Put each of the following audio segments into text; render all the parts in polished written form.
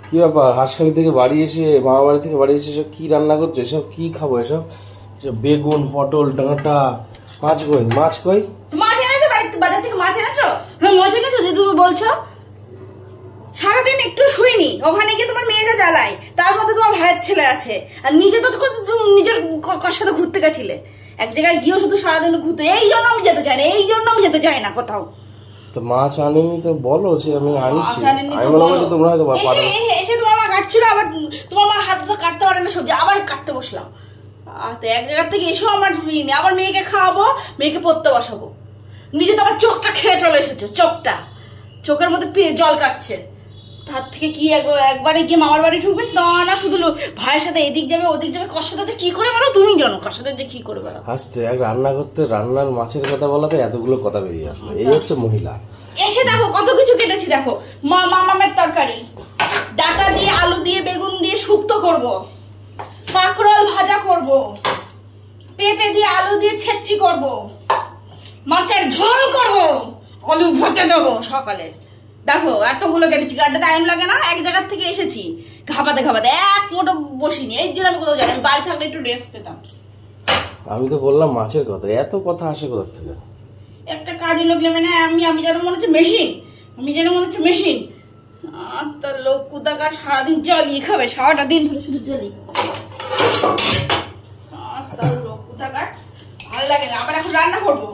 কি ব্যাপার, হাঁসখালি থেকে বাড়ি এসে, মামা বাড়ি থেকে বাড়ি এসে সব কি রান্না করছো? এসব কি খাবো? এসব বেগুন, পটল, ডাঁটা, মাছ কই? মাছ কই? মাছ এনেছো বাজার থেকে? মাছ এনেছো? মাছ এনেছো যে তুমি বলছো? সারাদিন একটু শুইনি, ওখানে গিয়ে তোমার মেয়েটা জ্বালায়, তার মধ্যে তোমার ভাইয়ের ছেলে আছে, আর নিজে তো নিজের সাথে ঘুরতে গেছিলে এক জায়গায় গিয়েও শুধু সারাদিন ঘুরতে। এই জন্য আমি যেতে চাই না, এই জন্য আমি যেতে চাই না কোথাও। তো মাছ আনিনি তো বলো, সে আমি আনছি। আমি মনে করছি তোমরা হয়তো এসে তোমার মা কাটছিল, আবার তোমার মা হাতে তো কাটতে পারে না সবজি, আবার কাটতে বসলাম। এক জায়গা থেকে এসেও আমার শুইনি, আবার মেয়েকে খাওয়াবো, মেয়েকে পড়তে বসাবো, নিজে তো আমার চোখটা খেয়ে চলে এসেছে, চোখের মধ্যে জল কাটছে। তার থেকে কি একবারে গিয়ে মামার বাড়ি ঢুকবে না, শুধু ভাইয়ের সাথে এদিক যাবে ওদিক যাবে, কার সাথে কি করে বেড়াও তুমি জানো, কার সাথে যে কি করে বেড়াও। হাসতে এক রান্না করতে, রান্নার মাছের কথা বলাতে এতগুলো কথা বেরিয়ে আসলো। এই হচ্ছে মহিলা। এসে দেখো কত কিছু কেটেছি, দেখো মামামের তরকারি, ডাটা দিয়ে আলু দিয়ে বেগুন দিয়ে শুক্তো করবো, কাঁকরোল ভাজা করব, পেঁপে দিয়ে আলু দিয়ে ছেচি করব, মাছের ঝোল করব, আলু ভেজে দেবো সকালে। দেখো এতগুলো কেটেছি, গাড়িতে টাইম লাগে না, এক জায়গার থেকে এসেছি ঘাপাতে এক মোটো বসিনি, এই জন্য আমি কোথাও জানি, আমি বাড়ি থাকলে একটু রেস্ট পেতাম। আমি তো বললাম মাছের কথা, এত কথা আসে কোথা থেকে? একটা কাজে লোক মানে আমি যেন মনে হচ্ছে মেশিন, মেশিন। তার লোক কোথাকার সারাদিন জ্বালিয়ে খাবে, সারাটা দিন ধরে শুধু জ্বালিয়ে। তার লোক কোথাকার ভালো লাগে না। আবার এখন রান্না করবো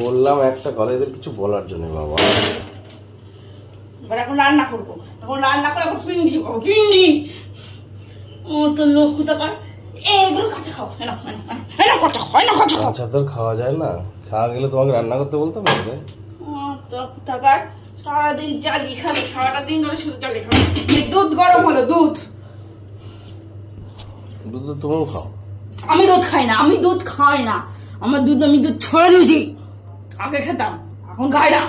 বললাম একটা কলেজের কিছু বলার জন্য বাবা। এবার এখন রান্না করবো, এখন রান্না করে পিন্ডি করবো, পিন্ডি। তোর লোক কোথাকার এগুলো কাঁচা খাও, কাঁচা তো খাওয়া যায় না, খাওয়া গেলে তোমাকে রান্না করতে বলতে পারবে। কোথাকার সারাদিন জ্বালিয়ে খাবে, সারাটা দিন ধরে শুধু জ্বালিয়ে খাবে। দুধ গরম হলো, দুধ তো তুমিও খাও। আমি দুধ খাই না, আমি দুধ খাই না, আমার দুধ আমি দুধ ছড়ে দিয়েছি। আগে খেতাম, এখন খাই না।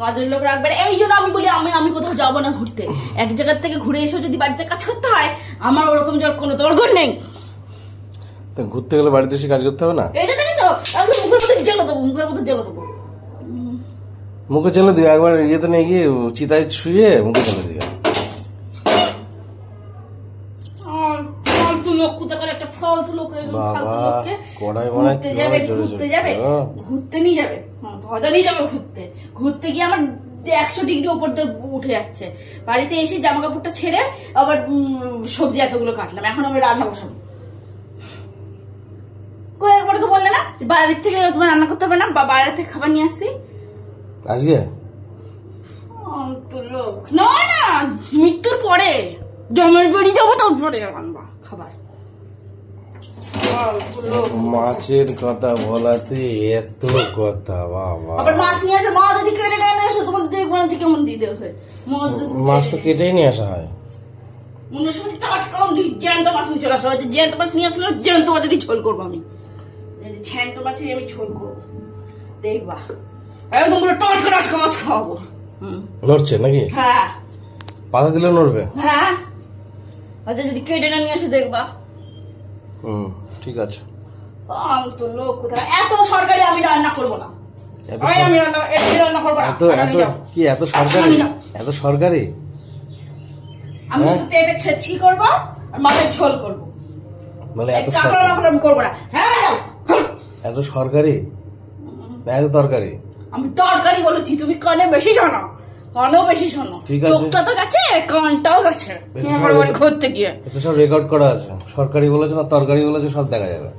কাজের লোক রাখবে, এই জন্য আমি বলি আমি কোথাও যাবো না ঘুরতে। এক জায়গার থেকে ঘুরে এসে যদি বাড়িতে কাজ করতে হয়, আমার ওরকম যাওয়ার কোনো দরকার নেই। ঘুরতে গেলে বাড়িতে এসে কাজ করতে হবে না? এটা দেখেছো, আমি মুখের মধ্যে জেলে দেবো, মুখের মধ্যে জেলে দেবো। মুখে জেলে দিও, একবার ইয়েতে নিয়ে গিয়ে চিতায় শুয়ে মুখে জেলে দিও। ফালতু লোক কোথাকার, একটা ফালতু লোক, ঘুরতে নিয়ে যাবে, ধজা নিয়ে যাবে ঘুরতে গিয়ে আমার 100 ডিগ্রি ওপর দিয়ে উঠে যাচ্ছে। বাড়িতে এসে জামা কাপড়টা ছেড়ে আবার সবজি এতগুলো কাটলাম, এখন আমি রান্না বসাবো। কয়েকবার তো বললে না বাড়ির থেকে তোমার রান্না করতে হবে না, বা বাইরে থেকে খাবার নিয়ে আসছি আজকে। লোক না, মৃত্যুর পরে জমের বাড়ি যাবো, তারপরে আনবা খাবার। মাছের কথা বলাতে এত কথা বাবা। আবার মাছ নিয়ে আসে, মাছ যদি কেটে নিয়ে আসে তোমার দেখবো না যে কেমন দিয়ে দেবে। মাছ তো কেটেই নিয়ে আসা হয়। মনের সময় টাটকা জ্যান্ত মাছ নিয়ে চলে আসা হয়, জ্যান্ত মাছ নিয়ে আসলে জ্যান্ত মাছেরই ঝোল করবো আমি, জ্যান্ত মাছেরই আমি ঝোল করবো, দেখবা একদম পুরো টাটকা মাছ খাওয়াবো। নড়ছে নাকি? হ্যাঁ, পাতা দিলে নড়বে। হ্যাঁ, আচ্ছা যদি কেটে না নিয়ে আসে দেখবা। ঠিক আছে। তো লোক কোথায়, এত সরকারি আমি রান্না করবো না, আমি রান্না করবো না। এত সরকারি, এত সরকারি। আমি পেঁপে ছেচি করবো আর মাছের ঝোল করবো, বলে এত আমি করবো না। হ্যাঁ, এত সরকারি, এত তরকারি। আমি তরকারি বলেছি, তুমি কানে বেশি শোনো, কানেও বেশি শোনো। চোখটা তো গেছে, কানটাও গেছে, আমার বাড়ি ঘুরতে গিয়ে। এটা সব রেকর্ড করা আছে। সরকারি বলেছে না তরকারি বলেছে, সব দেখা যাবে।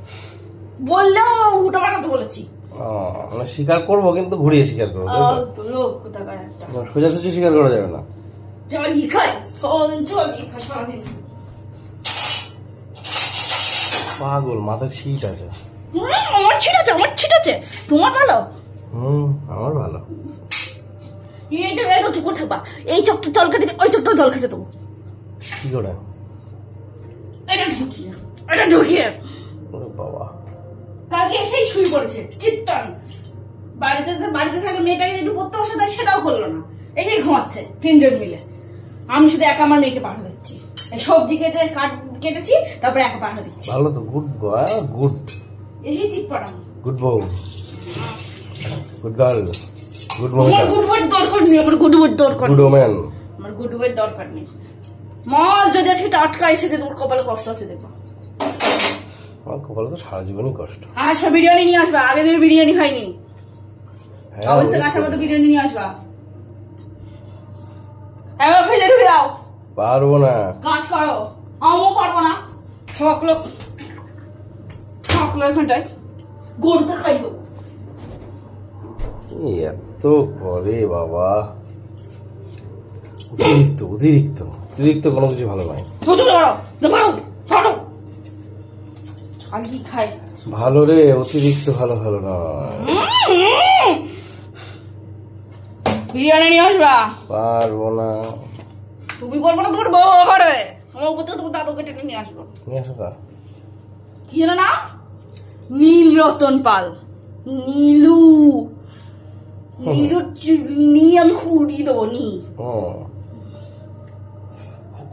বললেও উল্টো পাল্টা তো বলেছি। মানে স্বীকার করবো, কিন্তু ঘুরিয়ে স্বীকার করবো। লোক কোথাকার একটা, সোজাসুজি স্বীকার করা যাবে না। জ্বালিয়ে খাই, জ্বালিয়ে খাই সারাদিন। পাগল, মাথায় ছিট আছে। আমার ছিট আছে, তোমার ভালো। আমার ভালো। চুপ করে থাকবা, এই চোখটা জল কেটে, ওই চোখটা জল কেটে দেবো। কি করে? এটা ঢুকিয়ে বাবা কালকে এসেই শুয়ে পড়েছে চিত্তন। বাড়িতে থাকলে মেয়েটাকে একটু পড়তে বসে দেয়, সেটাও করলো না, এসেই ঘুমাচ্ছে 3 জন মিলে। আমি শুধু একা আমার মেয়েকে পাঠা দিচ্ছি, সবজি কেটেছি, তারপরে একা পাঠা দিচ্ছি। ভালো তো, গুড গুড। এসেই চিপ পাঠানো, গুড বউ, গুড গার্ল, গুড মহিলা। গুড ওয়ার্ড দরকার নেই, আমার গুড ওয়ার্ড দরকার। Good woman. আমার গুড বয়ের দরকার নেই। মাছ যদি আজকে টাটকা এসে যে তোর কপালে কষ্ট আছে দেখো। আমার কপালে তো সারা জীবনই কষ্ট। আসবা বিরিয়ানি নিয়ে আসবা, আগে দিন বিরিয়ানি খাইনি। হ্যাঁ, অবশ্যই আসার মতো বিরিয়ানি নিয়ে আসবা। এবার ফেলে ঢুকে দাও। পারবো না। কাজ করো। আমিও পারবো না। সকলো এখানটায় গরুতে খাইবো। এত করে বাবা, অতিরিক্ত অতিরিক্ত অতিরিক্ত কোনো কিছু ভালো নয়। খাই ভালো রে, অতিরিক্ত ভালো ভালো নয়। বিরিয়ানি নিয়ে আসবা। পারবো না। তুমি বলবো না, তোমার বউ পারবে। আমার উপর থেকে তোমার দাদুকে টেনে নিয়ে আসবো। নিয়ে আসো তা। কি জানো না? নীল রতন পাল। নীলু নিয়ে আমি উড়িয়ে দেবো।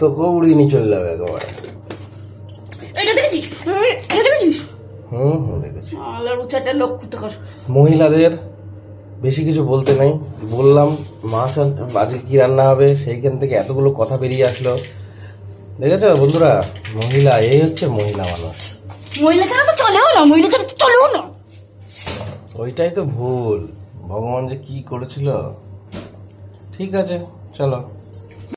তোকে উড়িয়ে নিয়ে চলে যাবে একেবারে। এটা দেখেছিস? এটা দেখেছিস? দেখেছি। চারটা লোক কোথাকার মহিলাদের বেশি কিছু বলতে নাই, বললাম মাছ আজকে কি রান্না হবে, সেইখান থেকে এতগুলো কথা বেরিয়ে আসলো। দেখেছো বন্ধুরা, মহিলা এই হচ্ছে মহিলা মানুষ। মহিলা ছাড়া তো চলেও না, মহিলা ছাড়া তো চলেও না। ওইটাই তো ভুল, ভগবান যে কি করেছিল। ঠিক আছে চলো।